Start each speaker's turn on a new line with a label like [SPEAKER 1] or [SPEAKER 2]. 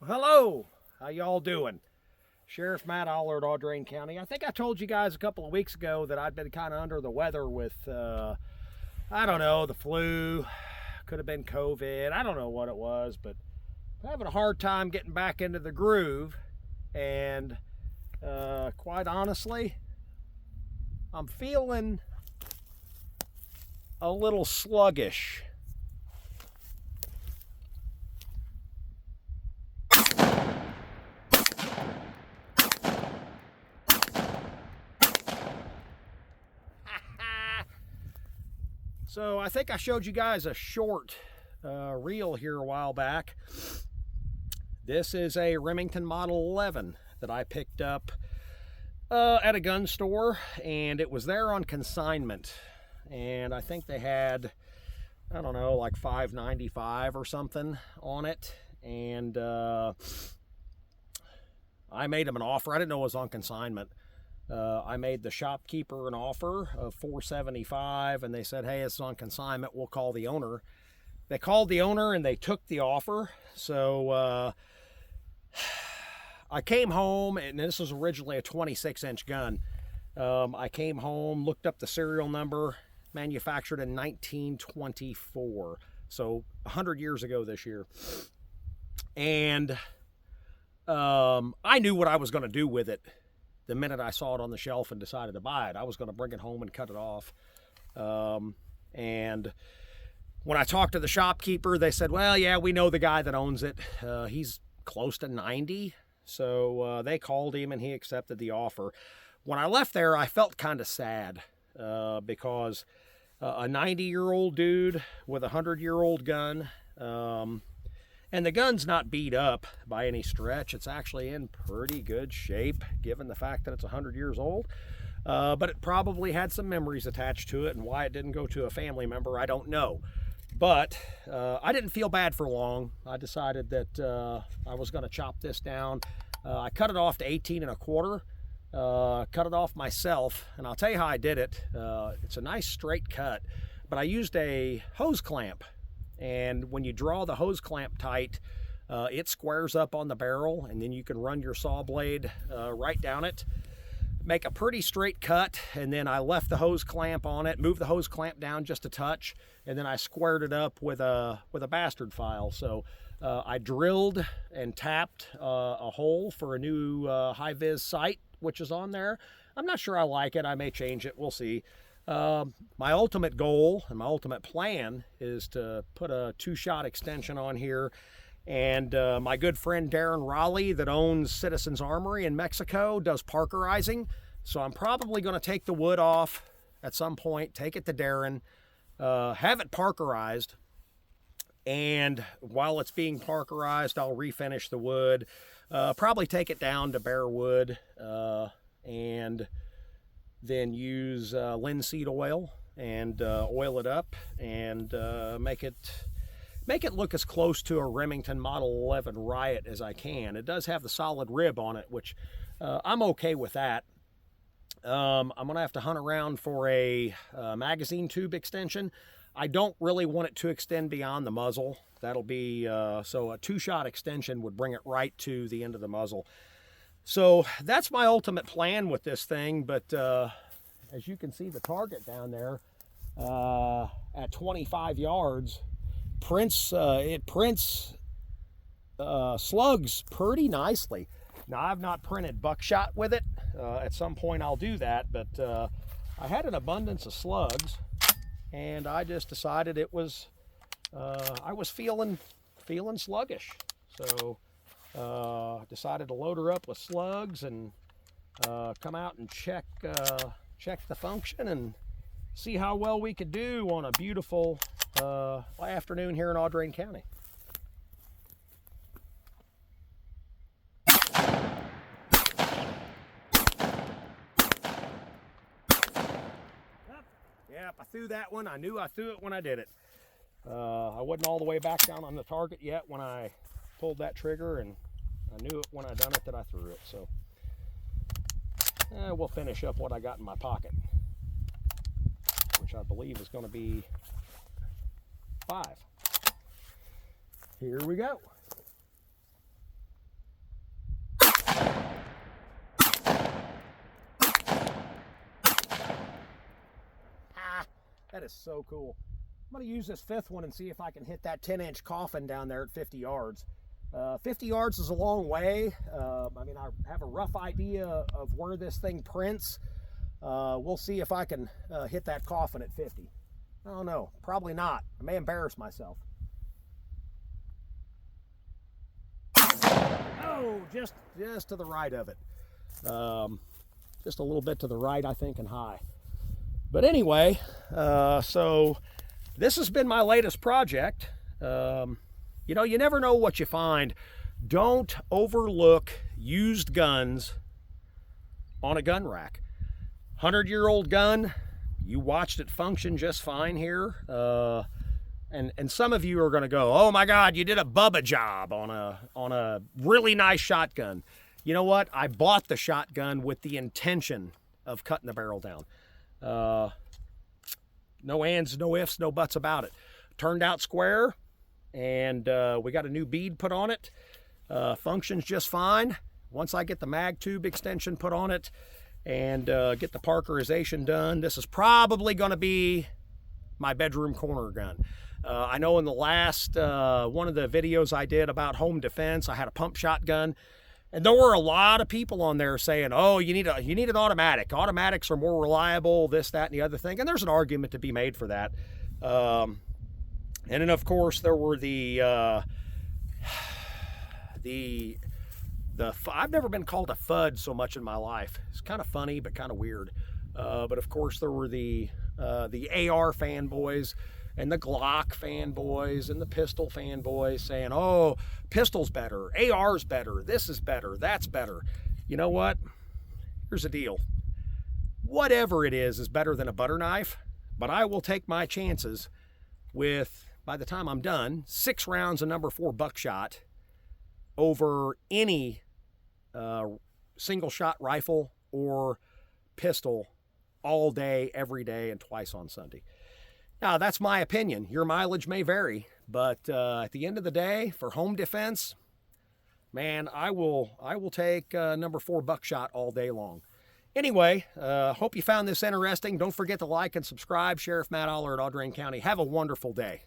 [SPEAKER 1] Hello, how y'all doing? Sheriff Matt Allard, Audrain County. I think I told you guys a couple of weeks ago that I'd been kind of under the weather with, I don't know, the flu, could have been COVID, I don't know what it was, but I'm having a hard time getting back into the groove, and quite honestly, I'm feeling a little sluggish. So I think I showed you guys a short reel here a while back. This is a Remington Model 11 that I picked up at a gun store, and it was there on consignment. And I think they had, I don't know, like $5.95 or something on it. And I made them an offer. I didn't know it was on consignment. I made the shopkeeper an offer of $4.75, and they said, hey, it's on consignment, we'll call the owner. They called the owner and they took the offer. So I came home, and this was originally a 26-inch gun. I came home, looked up the serial number, manufactured in 1924, so 100 years ago this year. And I knew what I was going to do with it the minute I saw it on the shelf and decided to buy it. I was going to bring it home and cut it off. And when I talked to the shopkeeper, they said, well, yeah, we know the guy that owns it. He's close to 90. So they called him and he accepted the offer. When I left there, I felt kind of sad because a 90-year-old dude with a 100-year-old gun, and the gun's not beat up by any stretch. It's actually in pretty good shape, given the fact that it's 100 years old. But it probably had some memories attached to it, and why it didn't go to a family member, I don't know. But I didn't feel bad for long. I decided that I was going to chop this down. I cut it off to 18.25. Cut it off myself, and I'll tell you how I did it. It's a nice straight cut, but I used a hose clamp. And when you draw the hose clamp tight, it squares up on the barrel, and then you can run your saw blade right down it. Make a pretty straight cut, and then I left the hose clamp on it, moved the hose clamp down just a touch, and then I squared it up with a bastard file. So I drilled and tapped a hole for a new high-vis sight, which is on there. I'm not sure I like it. I may change it. We'll see. My ultimate goal and my ultimate plan is to put a 2-shot extension on here. And my good friend Darren Raleigh, that owns Citizens Armory in Mexico, does parkerizing. So I'm probably going to take the wood off at some point, take it to Darren, have it parkerized. And while it's being parkerized, I'll refinish the wood, probably take it down to bare wood, and then use linseed oil and oil it up and make it look as close to a Remington Model 11 Riot as I can. It does have the solid rib on it, which I'm okay with that. I'm going to have to hunt around for a magazine tube extension. I don't really want it to extend beyond the muzzle. That'll be, so a 2-shot extension would bring it right to the end of the muzzle. So that's my ultimate plan with this thing, but as you can see, the target down there at 25 yards it prints slugs pretty nicely. Now, I've not printed buckshot with it. At some point I'll do that, but I had an abundance of slugs, and I just decided it was I was feeling sluggish. So decided to load her up with slugs and come out and check the function and see how well we could do on a beautiful afternoon here in Audrain County. Yep, I threw that one. I knew I threw it when I did it. I wasn't all the way back down on the target yet when I pulled that trigger, and I knew it when I done it that I threw it. So we'll finish up what I got in my pocket, which I believe is going to be 5. Here we go. That is so cool. I'm going to use this 5th one and see if I can hit that 10-inch coffin down there at 50 yards. 50 yards is a long way. I mean, I have a rough idea of where this thing prints. We'll see if I can hit that coffin at 50. I don't know. Probably not. I may embarrass myself. Oh, just to the right of it. Just a little bit to the right, I think, and high. But anyway, so this has been my latest project. You know, you never know what you find. Don't overlook used guns on a gun rack. 100-year-old gun, you watched it function just fine here. And some of you are going to go, oh my God, you did a Bubba job on a really nice shotgun. You know what? I bought the shotgun with the intention of cutting the barrel down. No ands, no ifs, no buts about it. Turned out square, and we got a new bead put on it. Functions just fine. Once I get the mag tube extension put on it and get the Parkerization done, this is probably going to be my bedroom corner gun. I know in the last one of the videos I did about home defense, I had a pump shotgun, and there were a lot of people on there saying, "Oh, you need an automatic. Automatics are more reliable. This, that, and the other thing." And there's an argument to be made for that. And then of course there were I've never been called a FUD so much in my life. It's kind of funny, but kind of weird. But of course there were the AR fanboys and the Glock fanboys and the pistol fanboys saying, oh, pistol's better, AR's better, this is better, that's better. You know what? Here's the deal. Whatever it is better than a butter knife, but I will take my chances with, by the time I'm done, 6 rounds of number 4 buckshot over any single shot rifle or pistol all day, every day, and twice on Sunday. Now, that's my opinion. Your mileage may vary, but at the end of the day, for home defense, man, I will take number 4 buckshot all day long. Anyway, hope you found this interesting. Don't forget to like and subscribe. Sheriff Matt Aller at Audrain County. Have a wonderful day.